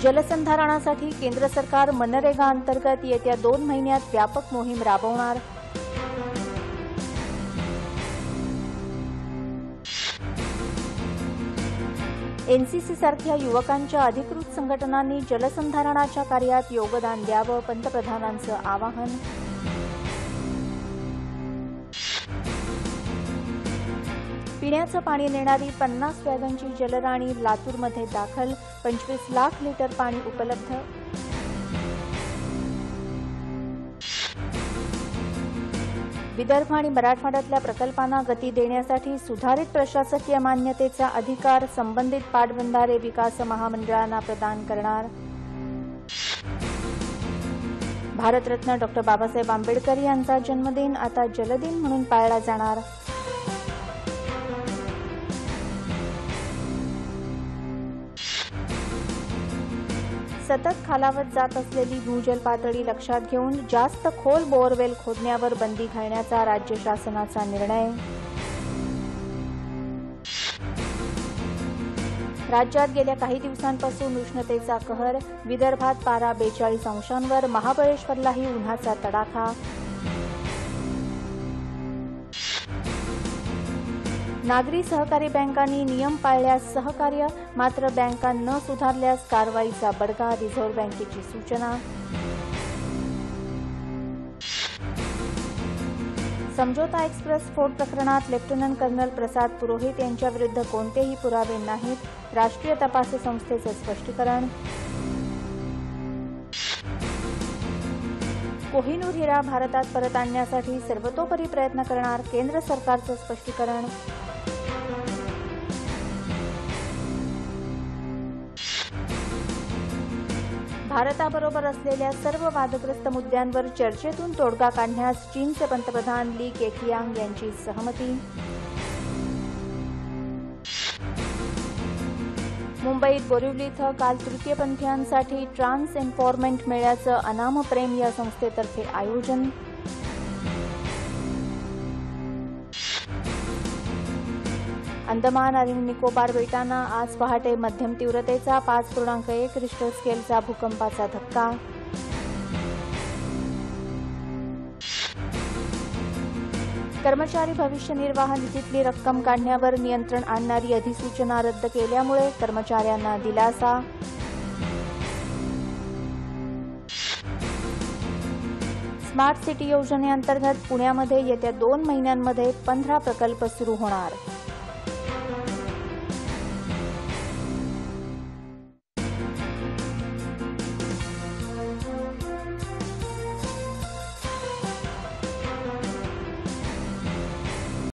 जलसंधारणासाठी केंद्र सरकार मनरेगा अंतर्गत येत्या 2 महिन्यात व्यापक मोहीम राबवणार. एनसीसी सारख्या युवकांच्या अधिकृत संघटनांनी जलसंधारणाच्या कार्यात योगदान द्यावं, पंतप्रधानांचं आवाहन. पिण्याचं पाणी नेणारी 50 वॅगनची जलराणी लातूरमध्ये दाखल, 25 लाख लिटर पाणी उपलब्ध. विदर्भ आणि मराठवाड्यातल्या प्रकल्पांना गती देण्यासाठी सुधारित प्रशासकीय मान्यतेचा अधिकार संबंधित पाटबंधारे विकास महामंडळांना प्रदान करणार. भारतरत्न डॉ. बाबासाहेब आंबेडकर यांचा जन्मदिन आता जलदिन म्हणून पाळला जाणार. सतत खालावत जात असलेली भूजल पातळी लक्षात घेऊन जास्त खोल बोअरवेल खोदण्यावर बंदी घालण्याचा राज्य शासनाचा निर्णय. राज्यात गेल्या काही दिवसांपासून उष्णतेचा कहर, विदर्भात पारा 42 अंशांवर, महाबळेश्वरलाही उन्हाचा तडाखा. नागरी सहकारी बँकांनी नियम पाळल्यास सहकार्य, मात्र बँका न सुधारल्यास कारवाईचा बडगा, रिझर्व्ह बँकेची सूचना. समझोता एक्सप्रेस स्फोट प्रकरणात लेफ्टनंट कर्नल प्रसाद पुरोहित यांच्याविरुद्ध कोणतेही पुरावे नाहीत, राष्ट्रीय तपास संस्थेचं स्पष्टीकरण. कोहिनूर हिरा भारतात परत आणण्यासाठी सर्वतोपरी प्रयत्न करणार, केंद्र सरकारचं स्पष्टीकरण. भारताबरोबर असलेल्या सर्व वादग्रस्त मुद्द्यांवर चर्चेतून तोडगा काढण्यास चीनचे पंतप्रधान ली केकियांग यांची सहमती. मुंबईत बोरिवली इथं काल तृतीयपंथीयांसाठी ट्रान्स एम्पॉवरमेंट मेळ्याचं अनाम प्रेम या संस्थेतर्फे आयोजन. अंदमान आणि निकोबार बेटांना आज पहाटे मध्यम तीव्रतेचा 5.1 रिश्टर स्केलचा भूकंपाचा धक्का. कर्मचारी भविष्य निर्वाह निधीतली रक्कम काढण्यावर नियंत्रण आणणारी अधिसूचना रद्द केल्यामुळे कर्मचाऱ्यांना दिलासा. स्मार्ट सिटी योजनेअंतर्गत पुण्यामध्ये येत्या 2 महिन्यांमध्ये 15 प्रकल्प सुरू होणार.